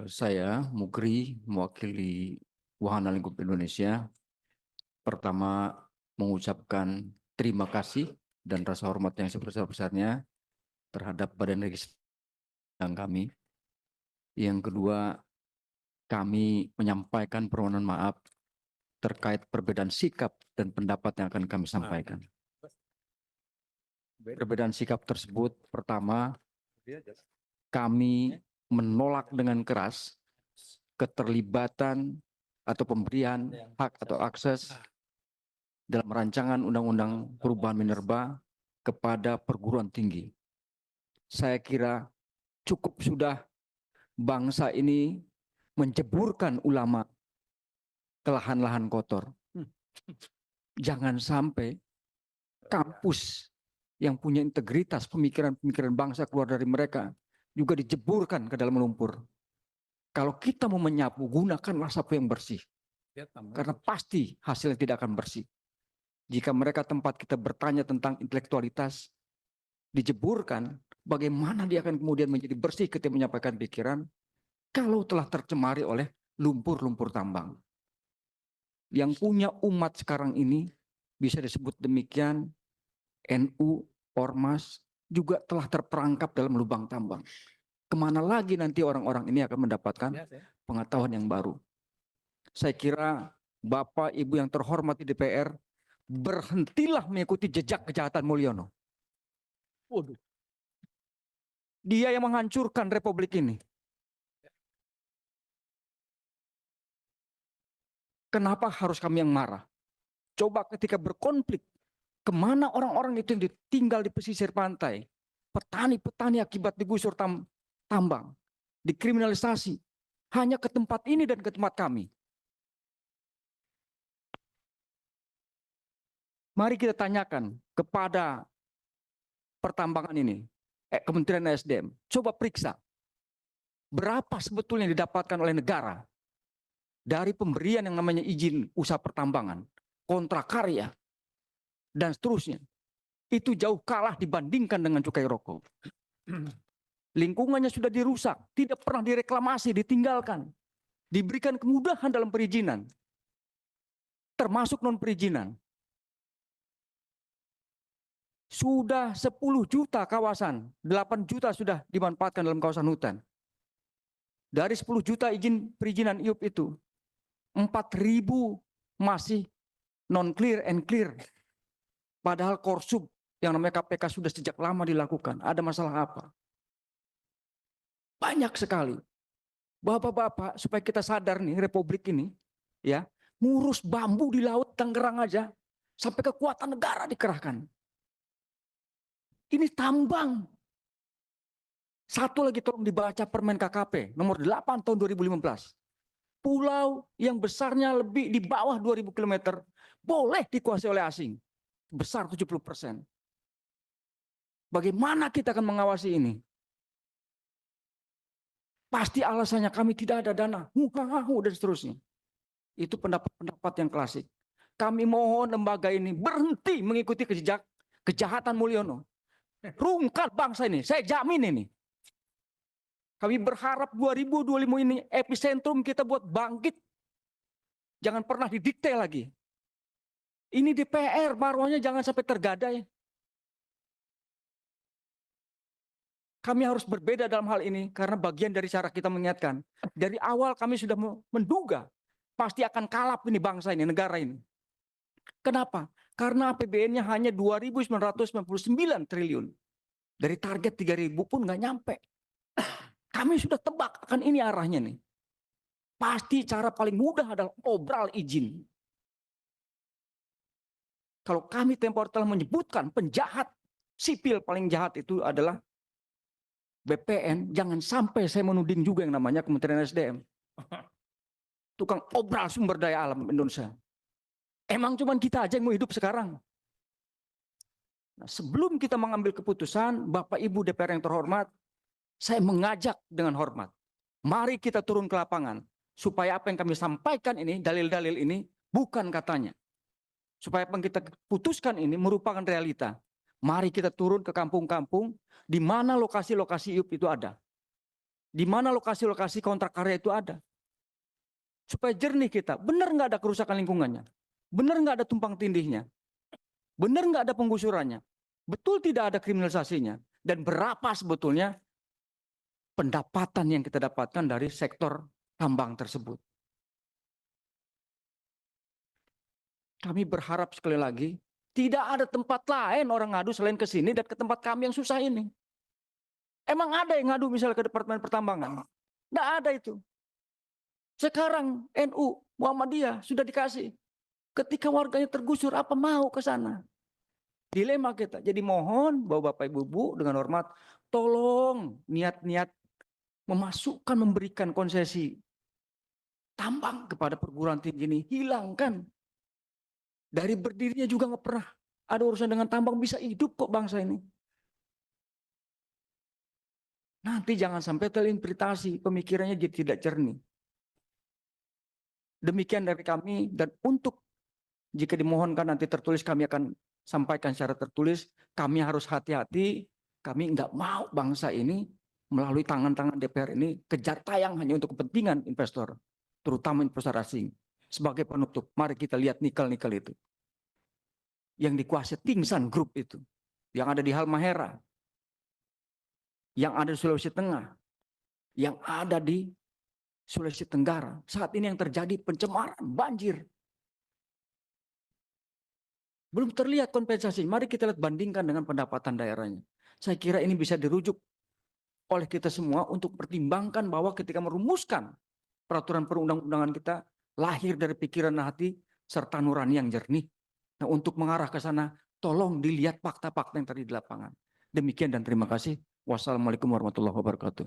Saya Mukri mewakili Wahana Lingkup Indonesia. Pertama mengucapkan terima kasih dan rasa hormat yang sebesar-besarnya terhadap Badan Legislasi kami. Yang kedua, kami menyampaikan permohonan maaf terkait perbedaan sikap dan pendapat yang akan kami sampaikan. Perbedaan sikap tersebut, pertama, kami menolak dengan keras keterlibatan atau pemberian hak atau akses dalam rancangan undang-undang perubahan minerba kepada perguruan tinggi. Saya kira cukup sudah bangsa ini menceburkan ulama ke lahan-lahan kotor. Jangan sampai kampus yang punya integritas pemikiran-pemikiran bangsa keluar dari mereka juga dijeburkan ke dalam lumpur. Kalau kita mau menyapu, gunakanlah sapu yang bersih. Karena pasti hasilnya tidak akan bersih. Jika mereka tempat kita bertanya tentang intelektualitas, dijeburkan, bagaimana dia akan kemudian menjadi bersih ketika menyampaikan pikiran, kalau telah tercemari oleh lumpur-lumpur tambang. Yang punya umat sekarang ini, bisa disebut demikian, NU, Ormas, juga telah terperangkap dalam lubang tambang. Kemana lagi nanti orang-orang ini akan mendapatkan pengetahuan yang baru. Saya kira Bapak Ibu yang terhormat di DPR, berhentilah mengikuti jejak kejahatan Mulyono. Waduh. Dia yang menghancurkan republik ini. Kenapa harus kami yang marah? Coba ketika berkonflik, kemana orang-orang itu yang tinggal di pesisir pantai? Petani-petani akibat digusur tambang, dikriminalisasi. Hanya ke tempat ini dan ke tempat kami. Mari kita tanyakan kepada pertambangan ini, Kementerian SDM, coba periksa berapa sebetulnya yang didapatkan oleh negara dari pemberian yang namanya izin usaha pertambangan, kontrak karya, dan seterusnya. Itu jauh kalah dibandingkan dengan cukai rokok. Lingkungannya sudah dirusak, tidak pernah direklamasi, ditinggalkan. Diberikan kemudahan dalam perizinan, termasuk non-perizinan. Sudah 10 juta kawasan, 8 juta sudah dimanfaatkan dalam kawasan hutan. Dari 10 juta izin perizinan IUP itu, 4.000 masih non-clear and clear. Padahal Korsub yang namanya KPK sudah sejak lama dilakukan. Ada masalah apa? Banyak sekali. Bapak-bapak, supaya kita sadar nih, republik ini, ya, ngurus bambu di laut Tangerang aja, sampai kekuatan negara dikerahkan. Ini tambang. Satu lagi tolong dibaca Permen KKP nomor 8 tahun 2015. Pulau yang besarnya lebih di bawah 2.000 km boleh dikuasai oleh asing. Besar 70%. Bagaimana kita akan mengawasi ini? Pasti alasannya kami tidak ada dana. Dan seterusnya. Itu pendapat-pendapat yang klasik. Kami mohon lembaga ini berhenti mengikuti kejahatan Mulyono. Rungkat bangsa ini, saya jamin ini. Kami berharap 2025 ini epicentrum kita buat bangkit. Jangan pernah didikte lagi. Ini DPR, marwahnya jangan sampai tergadai. Kami harus berbeda dalam hal ini karena bagian dari cara kita mengingatkan. Dari awal kami sudah menduga pasti akan kalap ini bangsa ini, negara ini. Kenapa? Karena APBN-nya hanya 2.999 triliun. Dari target 3.000 pun nggak nyampe. Kami sudah tebak akan ini arahnya nih. Pasti cara paling mudah adalah obral izin. Kalau kami tempo telah menyebutkan penjahat sipil paling jahat itu adalah BPN, jangan sampai saya menuding juga yang namanya Kementerian SDM. Tukang obral sumber daya alam Indonesia. Emang cuma kita aja yang mau hidup sekarang? Nah, sebelum kita mengambil keputusan, Bapak Ibu DPR yang terhormat, saya mengajak dengan hormat. Mari kita turun ke lapangan. Supaya apa yang kami sampaikan ini, dalil-dalil ini, bukan katanya. Supaya apa yang kita putuskan ini merupakan realita. Mari kita turun ke kampung-kampung, di mana lokasi-lokasi IUP itu ada. Di mana lokasi-lokasi kontrak karya itu ada. Supaya jernih kita. Benar nggak ada kerusakan lingkungannya? Benar nggak ada tumpang tindihnya? Benar nggak ada penggusurannya? Betul tidak ada kriminalisasinya? Dan berapa sebetulnya pendapatan yang kita dapatkan dari sektor tambang tersebut? Kami berharap sekali lagi, tidak ada tempat lain orang ngadu selain ke sini dan ke tempat kami yang susah ini. Emang ada yang ngadu misalnya ke Departemen Pertambangan? Nggak ada itu. Sekarang NU, Muhammadiyah sudah dikasih. Ketika warganya tergusur, apa mau ke sana? Dilema kita. Jadi mohon bahwa Bapak Ibu dengan hormat, tolong niat-niat memasukkan, memberikan konsesi tambang kepada perguruan tinggi ini, hilangkan. Dari berdirinya juga nggak pernah ada urusan dengan tambang, bisa hidup kok bangsa ini. Nanti jangan sampai terinterpretasi, pemikirannya jadi tidak jernih. Demikian dari kami, dan untuk jika dimohonkan nanti tertulis, kami akan sampaikan secara tertulis, kami harus hati-hati, kami nggak mau bangsa ini melalui tangan-tangan DPR ini kejar tayang hanya untuk kepentingan investor, terutama investor asing. Sebagai penutup, mari kita lihat nikel-nikel itu. Yang dikuasai Tingsan Group itu, yang ada di Halmahera, yang ada di Sulawesi Tengah, yang ada di Sulawesi Tenggara. Saat ini yang terjadi pencemaran, banjir. Belum terlihat kompensasi. Mari kita lihat bandingkan dengan pendapatan daerahnya. Saya kira ini bisa dirujuk oleh kita semua untuk pertimbangkan bahwa ketika merumuskan peraturan perundang-undangan kita, lahir dari pikiran dan hati serta nurani yang jernih. Nah, untuk mengarah ke sana, tolong dilihat fakta-fakta yang tadi di lapangan. Demikian dan terima kasih. Wassalamualaikum warahmatullahi wabarakatuh.